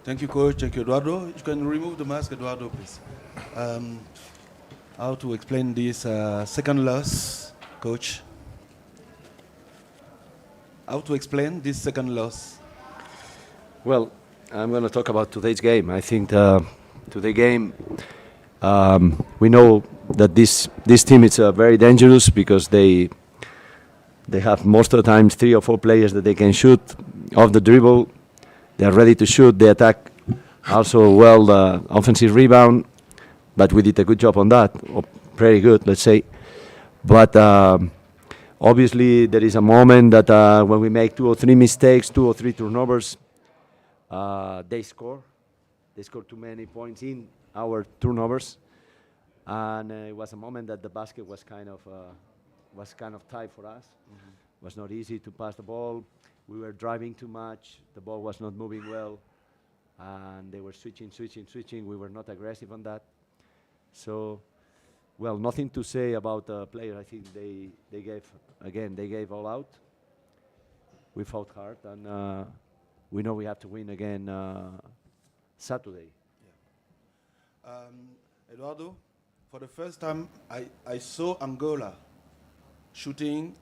Thank you, Coach. Thank you, Eduardo. You can remove the mask, Eduardo, please. Um, how to explain this second loss, Coach? How to explain this second loss? Well, I'm going to talk about today's game. I think today's game, we know that this team is very dangerous because they have most of the time 3 or 4 players that they can shoot off the dribble. They are ready to shoot. They attack also well the offensive rebound, but we did a good job on that, or pretty good, let's say. But obviously there is a moment that when we make 2 or 3 mistakes, 2 or 3 turnovers, they score. They score too many points in our turnovers, and it was a moment that the basket was kind of tight for us. It was not easy to pass the ball. We were driving too much. The ball was not moving well, and they were switching. We were not aggressive on that. So, well, nothing to say about the player. I think they gave all out. We fought hard, and we know we have to win again Saturday. Yeah. Eduardo, for the first time, I saw Angola shooting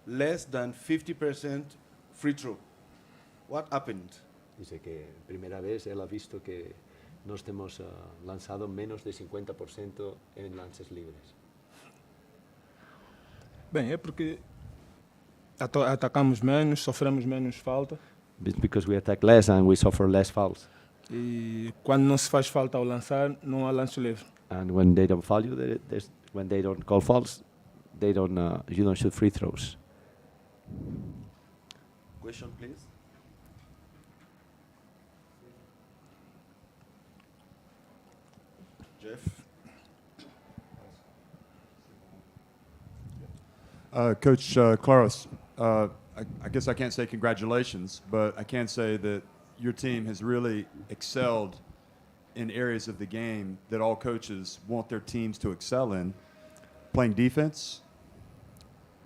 less than 50% free throw. What happened? Dice que primera vez él ha visto que nos hemos lanzado menos de 50% en lances libres. Bem, é porque atacamos menos, sofremos menos falta. It's because we attack less and we suffer less fouls. E quando não se faz falta ao lançar, não há lance livre. And when they don't foul you, when they don't call fouls, you don't shoot free throws. Question, please. Jeff. Coach Claros, I guess I can't say congratulations, but I can say that your team has really excelled in areas of the game that all coaches want their teams to excel in. Playing defense,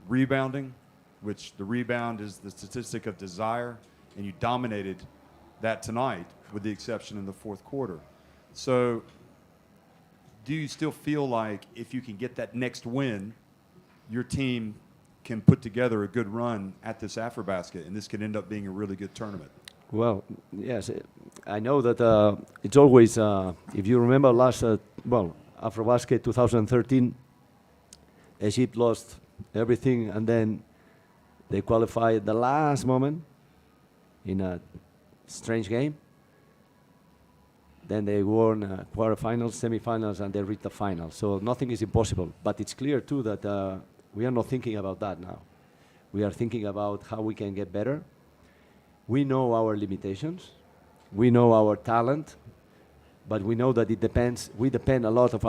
rebounding, which the rebound is the statistic of desire, and you dominated that tonight with the exception in the fourth quarter. So do you still feel like if you can get that next win, your team can put together a good run at this AfroBasket, and this could end up being a really good tournament? Well, yes, I know that it's always, if you remember AfroBasket 2013, Egypt lost everything, and then they qualified at the last moment in a strange game. Then they won quarterfinals, semifinals, and they reached the final. So nothing is impossible. But it's clear, too, that we are not thinking about that now. We are thinking about how we can get better. We know our limitations. We know our talent. But we know that we depend a lot of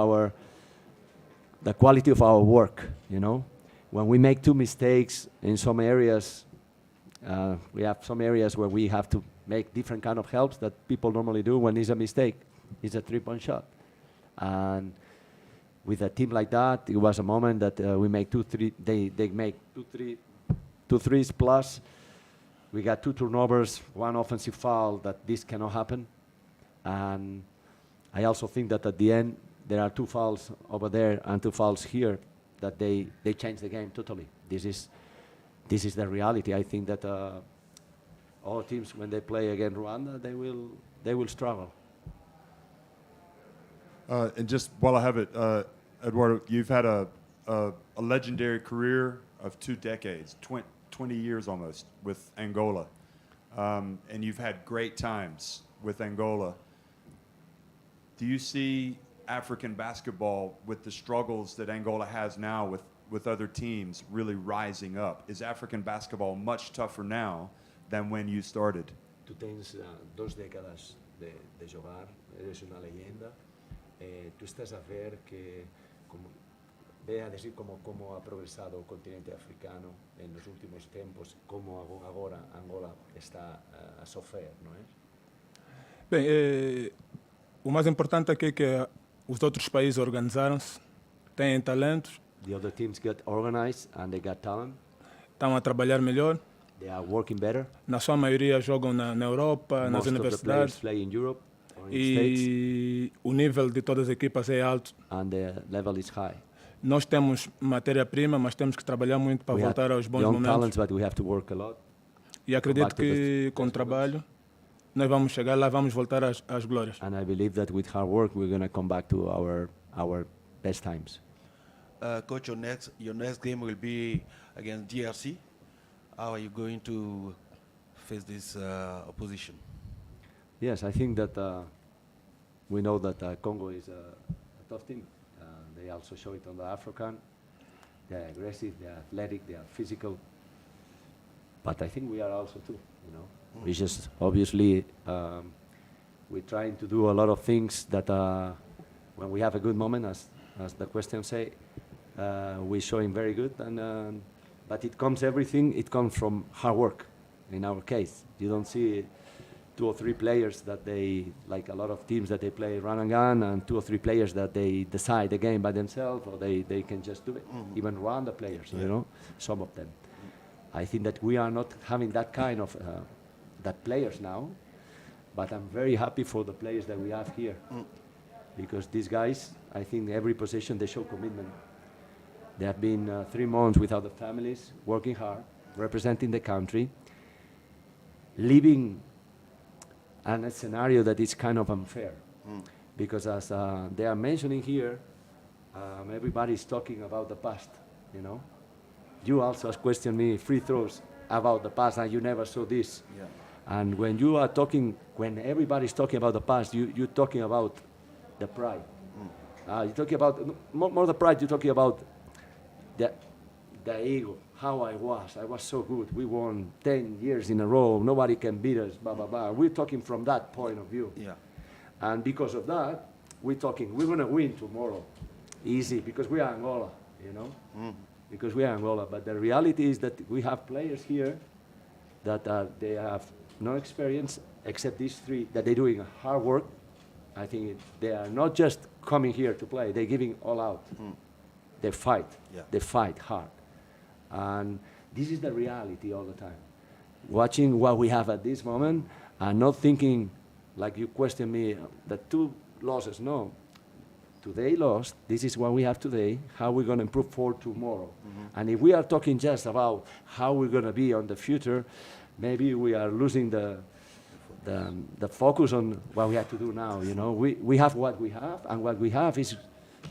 the quality of our work, you know. When we make 2 mistakes in some areas, we have some areas where we have to make different kind of helps that people normally do when it's a mistake. It's a 3-point shot. And with a team like that, it was a moment that we make 2-3, they make 2 threes plus. We got 2 turnovers, 1 offensive foul, that this cannot happen. And I also think that at the end, there are 2 fouls over there and 2 fouls here that they change the game totally. This is the reality. I think that all teams, when they play against Rwanda, they will struggle. And just while I have it, Eduardo, you've had a legendary career of 2 decades, 20 years almost with Angola, and you've had great times with Angola. Do you see African basketball, with the struggles that Angola has now with other teams, really rising up? Is African basketball much tougher now than when you started? Tú tens 2 décadas de jugar, eres una leyenda. Tú estás a ver que, ve a decir cómo ha progresado el continente africano en los últimos tiempos, cómo agora Angola está a sofrer, não é? Bem, o mais importante aqui é que os outros países organizaram-se, têm talentos. The other teams get organized and they got talent. Estão a trabalhar melhor. They are working better. Na sua maioria jogam na Europa, nas Most of the players universidades. play in Europe or in States, E o nível de todas as equipas é alto. and the level is high. Nós temos matéria-prima, mas temos que trabalhar muito para We have voltar aos bons young momentos. talents, but we have to work a lot. E acredito back to que the com best trabalho nós vamos chegar lá, vamos voltar às glórias. And I believe that with hard work, we're going to come back to our best times. Coach, your next game will be against DRC. How are you going to face this opposition? Yes, I think that we know that Congo is a tough team. They also show it on the AfroCan. They're aggressive, they're athletic, they are physical. But I think we are also too, you know. We just, obviously, we're trying to do a lot of things that when we have a good moment, as the question say, we're showing very good. But everything comes from hard work, in our case. You don't see 2 or 3 players that they, like a lot of teams that they play run and gun, and 2 or 3 players that they decide the game by themselves, or they can just do it. Even Rwanda players, you know, some of them. I think that we are not having that kind of that players now, but I'm very happy for the players that we have here, because these guys, I think every position they show commitment. They have been 3 months without the families, working hard, representing the country, living in a scenario that is kind of unfair, because as they are mentioning here, everybody's talking about the past, you know. You also questioned me free throws about the past, and you never saw this. Yeah. And when you are talking, when everybody's talking about the past, you're talking about the pride. You're talking about, more the pride, you're talking about the ego, how I was so good. We won 10 years in a row, nobody can beat us, blah, blah, blah. We're talking from that point of view. Yeah. And because of that, we're going to win tomorrow. Easy, because we are Angola, you know? Because we are Angola. But the reality is that we have players here that they have no experience except these 3, that they're doing hard work. I think they are not just coming here to play, they're giving all out. They fight. Yeah. They fight hard. And this is the reality all the time. Watching what we have at this moment and not thinking, like you question me, the 2 losses. No. Today lost, this is what we have today, how we're going to improve for tomorrow. And if we are talking just about how we're going to be on the future, maybe we are losing the focus on what we have to do now, you know. We have what we have, and what we have is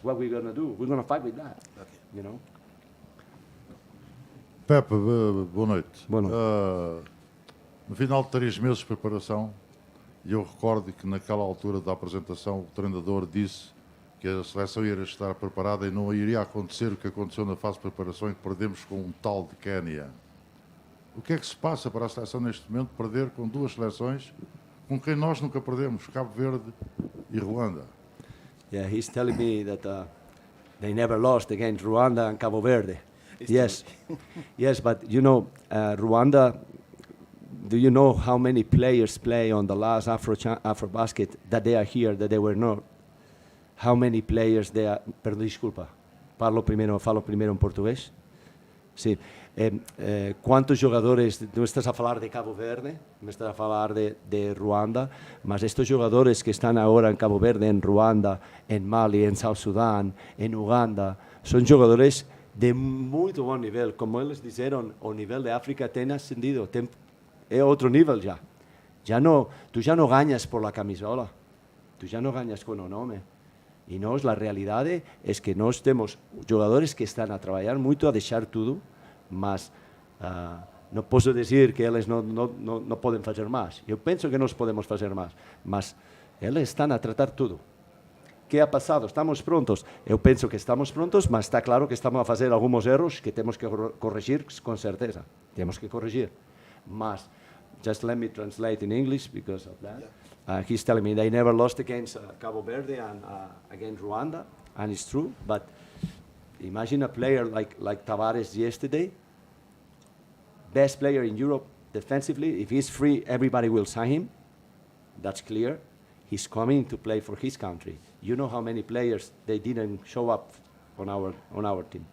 what we're going to do. We're going to fight with that, you know. Pepe, boa noite. Boa noite. No final de 3 meses de preparação, eu recordo que naquela altura da apresentação o treinador disse que a seleção iria estar preparada e não iria acontecer o que aconteceu na fase de preparação, em que perdemos com um tal de Quénia. O que é que se passa para a seleção neste momento perder com 2 seleções com quem nós nunca perdemos, Cabo Verde e Ruanda? Yeah, he's telling me that they never lost against Rwanda and Cabo Verde. Yes, yes, but you know, Rwanda, do you know how many players play on the last AfroBasket that they are here, that they were not? How many players they are... Perdão, desculpa. Falo primeiro em português? Sim. Quantos jogadores... Não estás a falar de Cabo Verde, não estás a falar de Ruanda, mas estes jogadores que estão agora em Cabo Verde, em Ruanda, em Mali, em South Sudan, em Uganda, são jogadores de muito bom nível. Como eles disseram, o nível de África tem ascendido, é outro nível já. Tu já não ganhas por la camisola, tu já não ganhas com o nome. E nós, a realidade é que nós temos jogadores que estão a trabalhar muito, a deixar tudo, mas não posso dizer que eles não podem fazer mais. Eu penso que nós podemos fazer mais, mas eles estão a tratar tudo. O que ha passado? Estamos prontos? Eu penso que estamos prontos, mas está claro que estamos a fazer alguns erros que temos que corrigir com certeza. Temos que corrigir. Mas, just let me translate in English because of that. He's telling me they never lost against Cabo Verde and against Rwanda, and it's true, but imagine a player like Tavares yesterday, best player in Europe defensively. If he's free, everybody will sign him. That's clear. He's coming to play for his country. You know how many players they didn't show up on our team.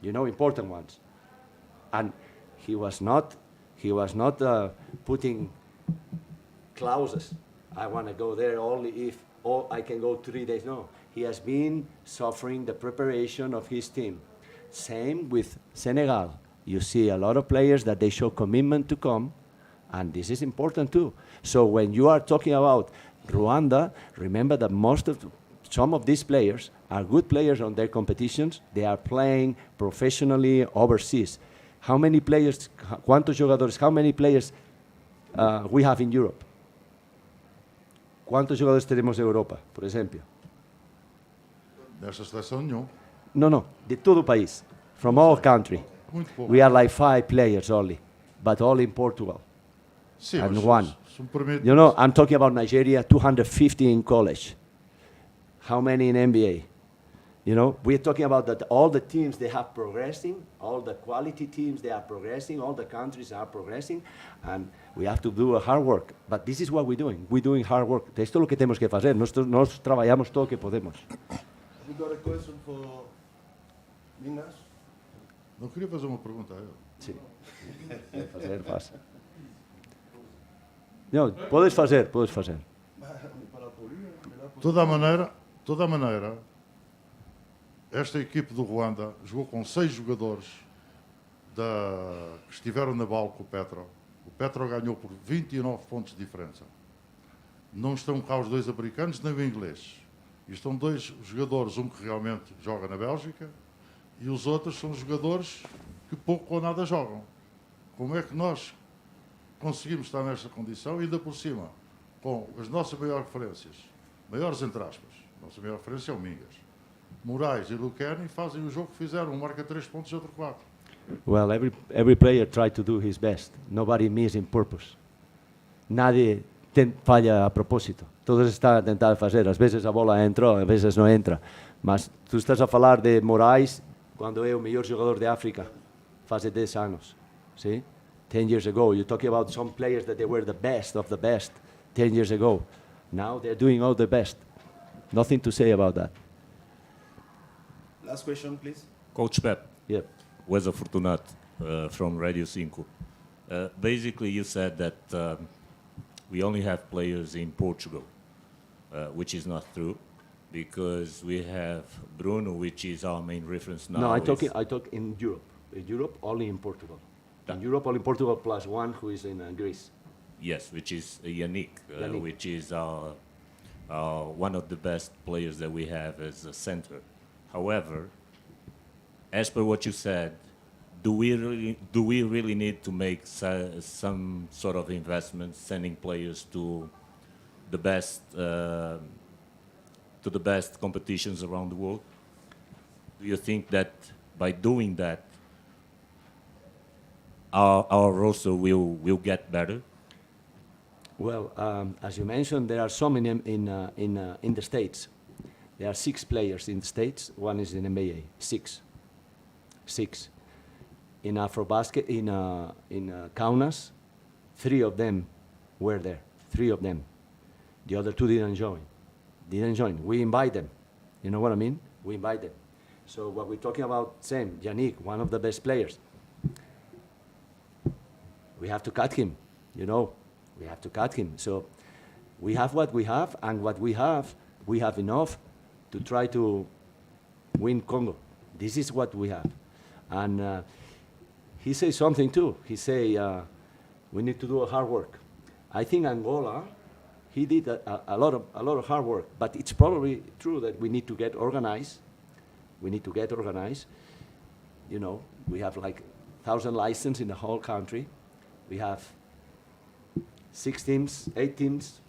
You know, important ones. And he was not He was not putting clauses. I want to go there only if I can go 3 days. No, he has been suffering the preparation of his team. Same with Senegal. You see a lot of players that they show commitment to come, and this is important too. So when you are talking about Rwanda, remember that some of these players are good players on their competitions. They are playing professionally overseas. How many players, cuántos jugadores, how many players we have in Europe? ¿Cuántos jugadores tenemos de Europa, por ejemplo? Nesta seleção, nenhum. No, de todo o país, from all country. Muito pouco. We are like 5 players only, but all in Portugal. Sim, and mas one. se me permite, You know, I'm talking about Nigeria, 250 in college. How many in NBA? You know, we're talking about that all the teams, they have progressing, all the quality teams, they are progressing, all the countries are progressing, and we have to do a hard work. But this is what we're doing. We're doing hard work. Esto es lo que tenemos que hacer. Nosotros trabajamos todo lo que podemos. We got a question for Minas. não queria fazer uma pergunta a ele. Sí. Fazer, faz. No, puedes fazer. De toda a maneira, esta equipe do Ruanda jogou com 6 jogadores que estiveram na bola com o Petro. O Petro ganhou por 29 pontos de diferença. Não estão cá os 2 americanos nem o inglês. E estão 2 jogadores, um que realmente joga na Bélgica e os outros são jogadores que pouco ou nada jogam. Como é que nós conseguimos estar nesta condição e ainda por cima, com as nossas maiores referências, maiores entre aspas, nossa maior referência é o Mingas, Moraes e Luqueni fazem o jogo que fizeram, um marca 3 pontos e outro 4. Well, every player tried to do his best. Nobody miss in purpose. Nadie falha a propósito. Todos estão a tentar fazer. Às vezes a bola entra, às vezes não entra. Mas tu estás a falar de Moraes quando é o melhor jogador de África, faz 10 anos. See? 10 years ago. You're talking about some players that they were the best of the best 10 years ago. Now they're doing all the best. Nothing to say about that. Last question, please. Coach Pep, Yep. Weza Fortunato from Radio 5. Basically, you said that we only have players in Portugal, which is not true, because we have Bruno, which is our main reference now. No, I talk in Europe. In Europe, only in Portugal. In Europe, only Portugal plus one who is in Greece. Yes, which is Yannick, Yannick. which is one of the best players that we have as a center. However, as per what you said, do we really need to make some sort of investment, sending players to the best competitions around the world? Do you think that by doing that, our roster will get better? Well, as you mentioned, there are some in the States. There are 6 players in the States. One is in NBA. 6. In AfroBasket, in Kaunas, 3 of them were there. 3 of them. The other 2 didn't join. We invite them. You know what I mean? We invite them. So what we're talking about, same, Yannick, one of the best players. We have to cut him, you know. We have to cut him. So we have what we have, and what we have enough to try to win Congo. This is what we have. And he says something too. He say we need to do a hard work. I think Angola, he did a lot of hard work, but it's probably true that we need to get organized. You know, we have like 1,000 licenses in the whole country. We have 6 teams, 8 teams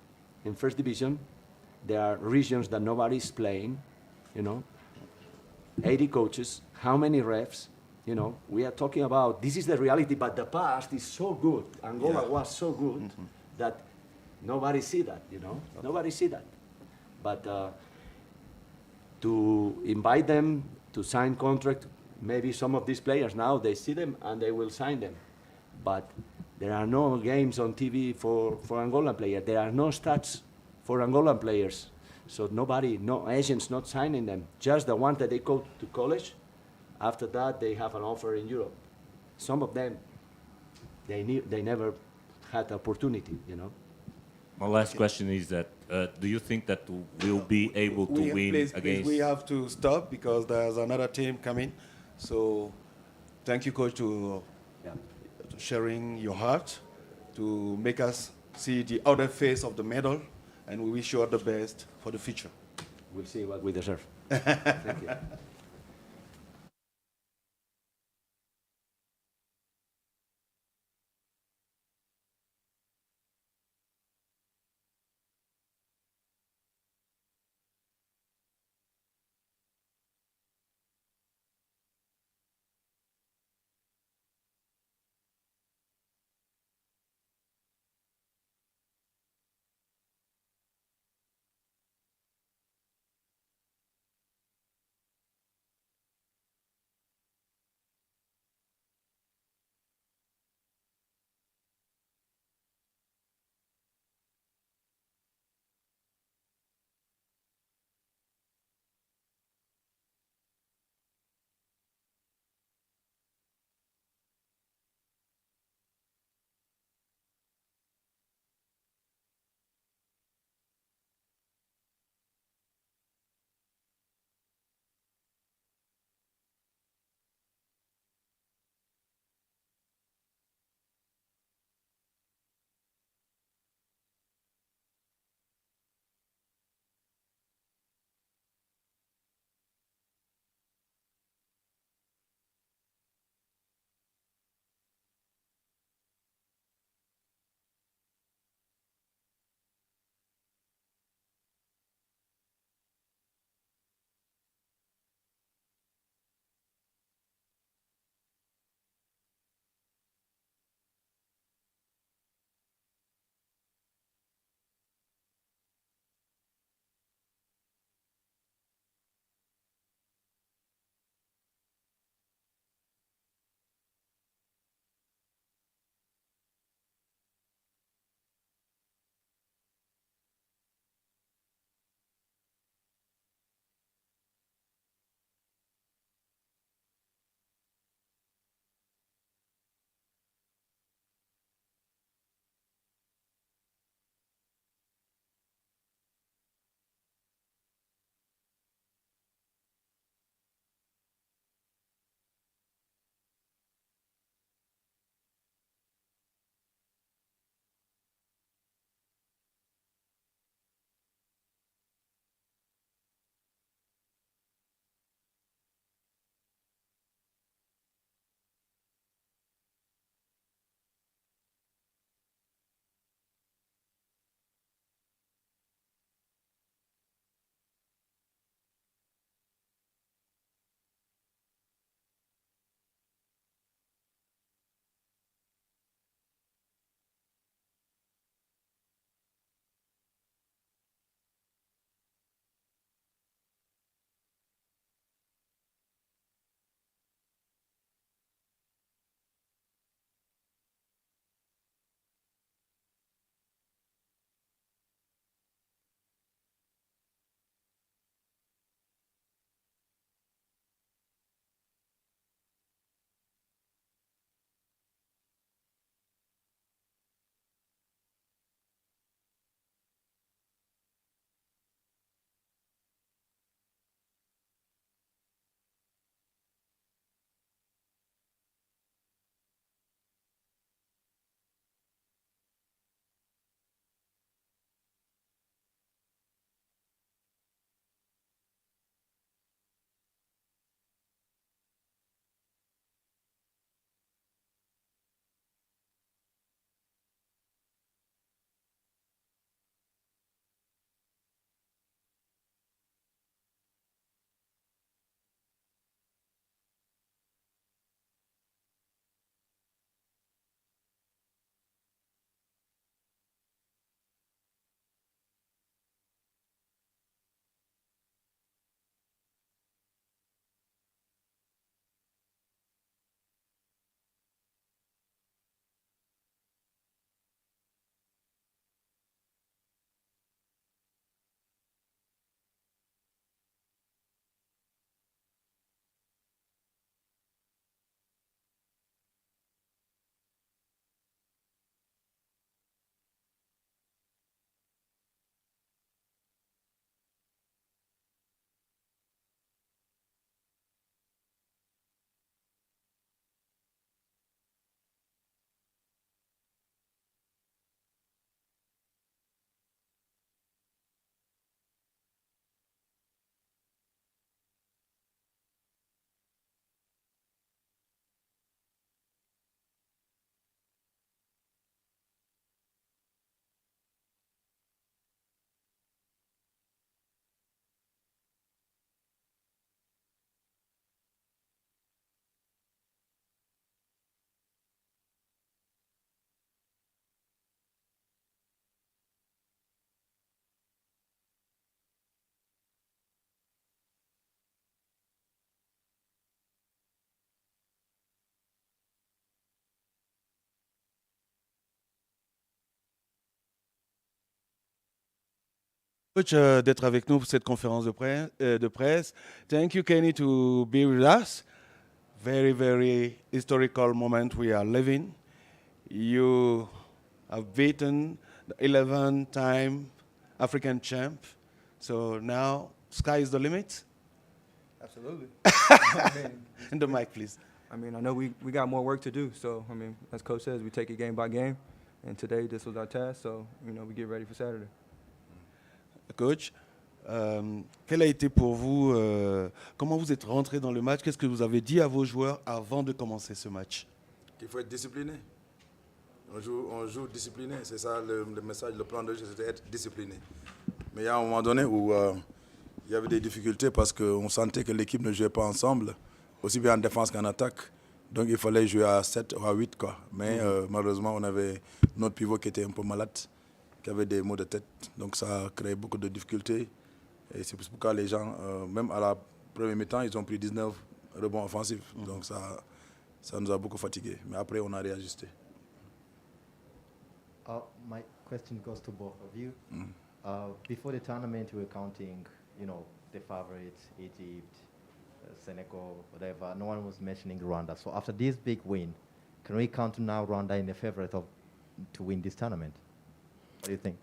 in first division. There are regions that nobody's playing, you know. 80 coaches, how many refs? You know, we are talking about, this is the reality, but the past is so good. Angola was so good that nobody see that, you know. Nobody see that. But to invite them to sign contract, maybe some of these players now, they see them and they will sign them. But there are no games on TV for Angolan players. There are no stats for Angolan players. So nobody, no agents not signing them. Just the ones that they go to college. After that, they have an offer in Europe. Some of them. they never had opportunity, you know. My last question is that do you think that we'll be able to win Please, against? we have to stop because there's another team coming. So, thank you, coach, Yeah. to sharing your heart, to make us see the other face of the medal, and we wish you all the best for the future. We'll see what we deserve. Thank you. Coach, d'être avec nous pour cette conférence de presse. Thank you, Kenny, to be with us. Very, very historical moment we are living. You have beaten the 11-time African champ. So now, sky is the limit. Absolutely. And the mic, please. I mean, I know we got more work to do. So, I mean, as Coach says, we take it game by game. And today, this was our task. So, we get ready for Saturday. Coach, quel a été pour vous, comment vous êtes rentré dans le match? Qu'est-ce que vous avez dit à vos joueurs avant de commencer ce match? Qu'il faut être discipliné. On joue discipliné. C'est ça le message, le plan de jeu, c'était être discipliné. Mais il y a un moment donné où il y avait des difficultés parce qu'on sentait que l'équipe ne jouait pas ensemble, aussi bien en défense qu'en attaque. Donc il fallait jouer à 7 ou à 8. Quoi. Mais malheureusement, on avait notre pivot qui était un peu malade, qui avait des maux de tête. Donc ça a créé beaucoup de difficultés. Et c'est pourquoi les gens, même à la première mi-temps, ils ont pris 19 rebonds offensifs. Donc ça nous a beaucoup fatigués. Mais après, on a réajusté. My question goes to both of you. Before the tournament, we were counting, the favorites, Egypt, Senegal, whatever. No one was mentioning Rwanda. So after this big win, can we count now Rwanda in the favorite to win this tournament? What do you think?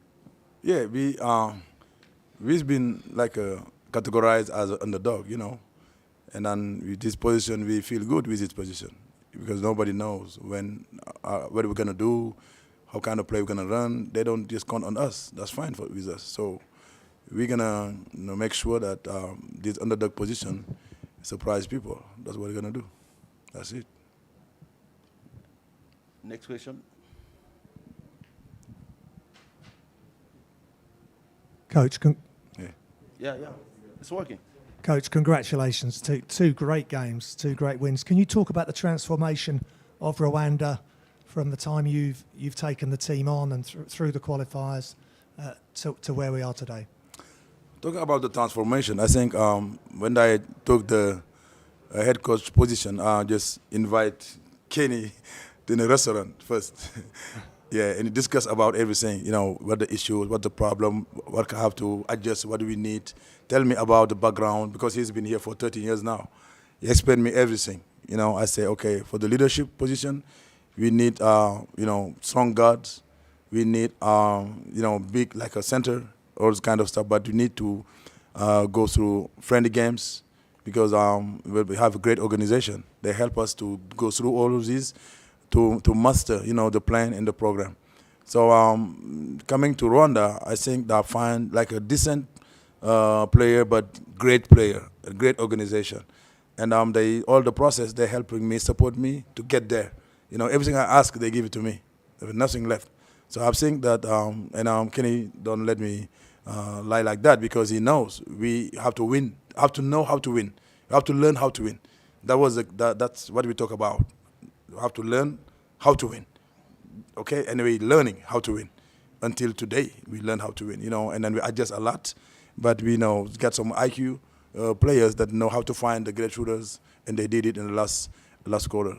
Yeah, we've been categorized as an underdog, And then with this position, we feel good with this position because nobody knows what we're going to do, how kind of play we're going to run. They don't just count on us. That's fine with us. So we're going to make sure that this underdog position surprise people. That's what we're going to do. That's it. Next question. Coach, Yeah, it's working. Coach, congratulations. Two great games, two great wins. Can you talk about the transformation of Rwanda from the time you've taken the team on and through the qualifiers to where we are today? Talking about the transformation, I think when I took the head coach position, I just invite Kenny to the restaurant first. Yeah, and discuss about everything, what the issues, what the problem, what I have to adjust, what do we need. Tell me about the background, because he's been here for 13 years now. He explained me everything. I say, okay, for the leadership position, we need, strong guards. We need, big, like a center, all this kind of stuff. But we need to go through friendly games because we have a great organization. They help us to go through all of these to master, the plan and the program. So coming to Rwanda, I think I find like a decent player, but great player, a great organization. And all the process, they're helping me, support me to get there. Everything I ask, they give it to me. There's nothing left. So I think that, and Kenny don't let me lie like that because he knows we have to win, have to know how to win. We have to learn how to win. That's what we talk about. We have to learn how to win. Okay, and we're learning how to win. Until today, we learn how to win, and then we adjust a lot. But we got some IQ players that know how to find the great shooters, and they did it in the last quarter.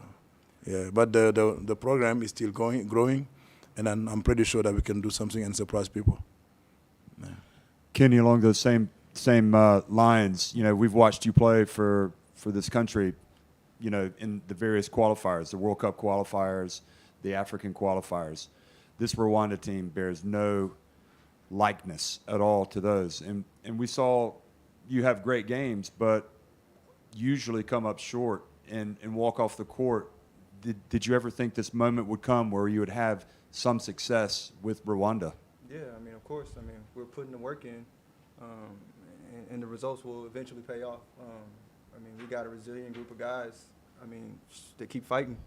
Yeah, but the program is still growing, and I'm pretty sure that we can do something and surprise people. Yeah. Kenny, along those same lines, we've watched you play for this country, in the various qualifiers, the World Cup qualifiers, the African qualifiers. This Rwanda team bears no likeness at all to those. And we saw you have great games, but usually come up short and walk off the court. Did you ever think this moment would come where you would have some success with Rwanda? Yeah, of course. We're putting the work in, and the results will eventually pay off. We got a resilient group of guys. They keep fighting.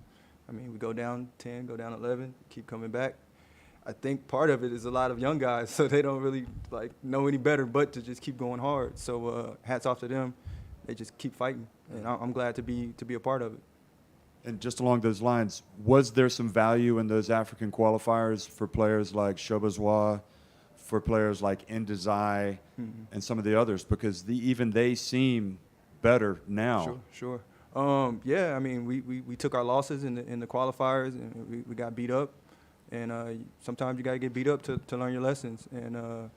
We go down 10, go down 11, keep coming back. I think part of it is a lot of young guys, so they don't really know any better but to just keep going hard. So hats off to them. They just keep fighting, and I'm glad to be a part of it. And just along those lines, was there some value in those African qualifiers for players like Shobazwa, for players like Ndizai, and some of the others? Because even they seem better now. Sure. Yeah, we took our losses in the qualifiers, and we got beat up. And sometimes you got to get beat up to learn your lessons. And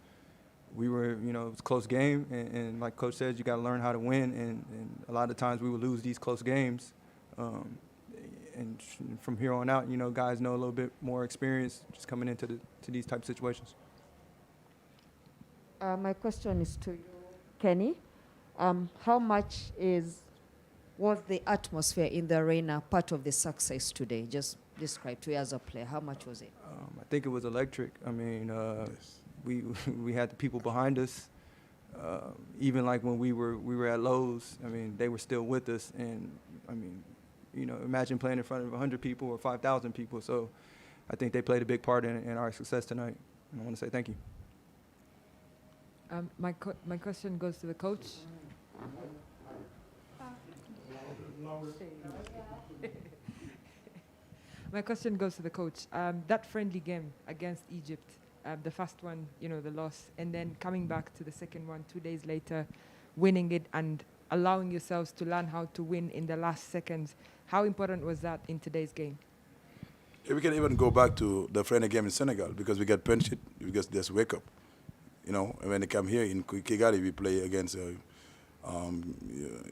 we were, you know, it was a close game, and like Coach says, you got to learn how to win, and a lot of times we would lose these close games. And from here on out, you know, guys know a little bit more experience just coming into these type of situations. My question is to you, Kenny. How much was the atmosphere in the arena part of the success today? Just describe to you as a player. How much was it? I think it was electric. I mean, we had the people behind us. Even like when we were at Lowe's, I mean, they were still with us. And I mean, you know, imagine playing in front of 100 people or 5,000 people. So I think they played a big part in our success tonight. And I want to say thank you. My question goes to the coach. My question goes to the coach. That friendly game against Egypt, the first one, you know, the loss, and then coming back to the second one 2 days later, winning it and allowing yourselves to learn how to win in the last seconds. How important was that in today's game? Yeah, we can even go back to the friendly game in Senegal because we got punched, we just wake up. You know, and when they come here in Kigali, we play against, you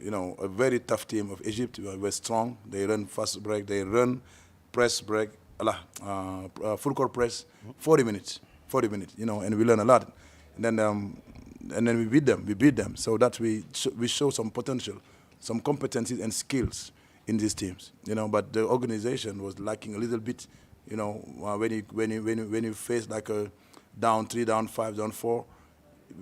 know, a very tough team of Egypt. We're strong. They run fast break. They run press break. Full court press. 40 minutes. 40 minutes. You know, and we learn a lot. And then we beat them. We beat them. So that we show some potential, some competencies and skills in these teams. You know, but the organization was lacking a little bit. You know, when you face like a down 3, down 5, down 4,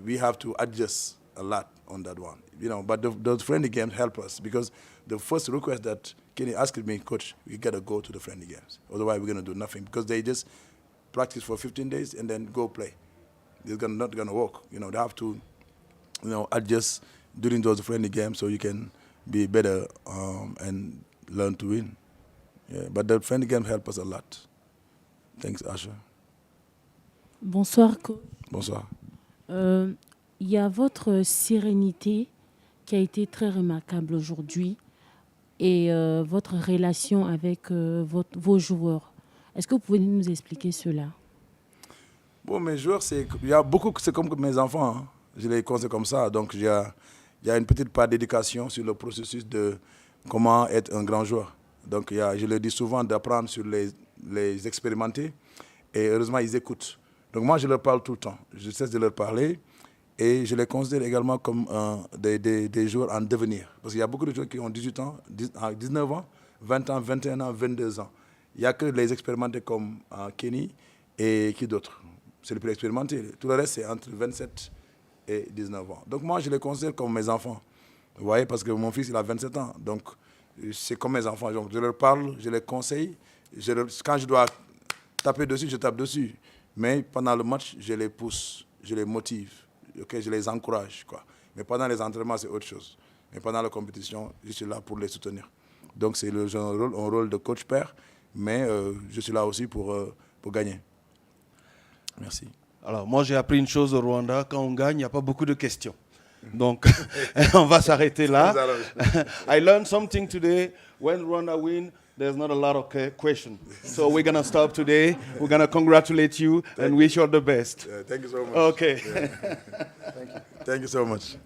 we have to adjust a lot on that one, you know. But those friendly games help us because the first request that Kenny asked me, Coach, we gotta go to the friendly games. Otherwise, we're gonna do nothing because they just practice for 15 days and then go play. It's not gonna work. You know, they have to, you know, adjust during those friendly games so you can be better and learn to win. Yeah, but the friendly games help us a lot. Thanks, Asha. Bonsoir, coach. Bonsoir. Il y a votre sérénité qui a été très remarquable aujourd'hui et votre relation avec vos joueurs. Est-ce que vous pouvez nous expliquer cela? Bon, mes joueurs, il y a beaucoup, c'est comme mes enfants. Hein. Je les conseille comme ça. Donc, il y a une petite part d'éducation sur le processus de comment être un grand joueur. Donc, je leur dis souvent d'apprendre sur les expérimenter et heureusement, ils écoutent. Donc moi, je leur parle tout le temps. Je cesse de leur parler et je les considère également comme des joueurs en devenir. Parce qu'il y a beaucoup de joueurs qui ont 18 ans, 19 ans, 20 ans, 21 ans, 22 ans. Il n'y a que les expérimentés comme Kenny et qui d'autres. C'est le plus expérimenté. Tout le reste, c'est entre 27 et 19 ans. Donc moi, je les considère comme mes enfants. Vous voyez, parce que mon fils, il a 27 ans. Donc c'est comme mes enfants. Donc, je leur parle, je les conseille. Quand je dois taper dessus, je tape dessus. Mais pendant le match, je les pousse, je les motive, okay, je les encourage, quoi. Mais pendant les entraînements, c'est autre chose. Mais pendant la compétition, je suis là pour les soutenir. Donc c'est un rôle de coach-père, mais je suis là aussi pour gagner. Merci. Alors moi j'ai appris une chose au Rwanda, quand on gagne, il n'y a pas beaucoup de questions. Donc on va s'arrêter là. I learned something today. When Rwanda win, there's not a lot of questions. So we're going to stop today. We're going to congratulate you and wish you all the best. Thank you so much. Okay. Yeah. Thank you. Thank you so much.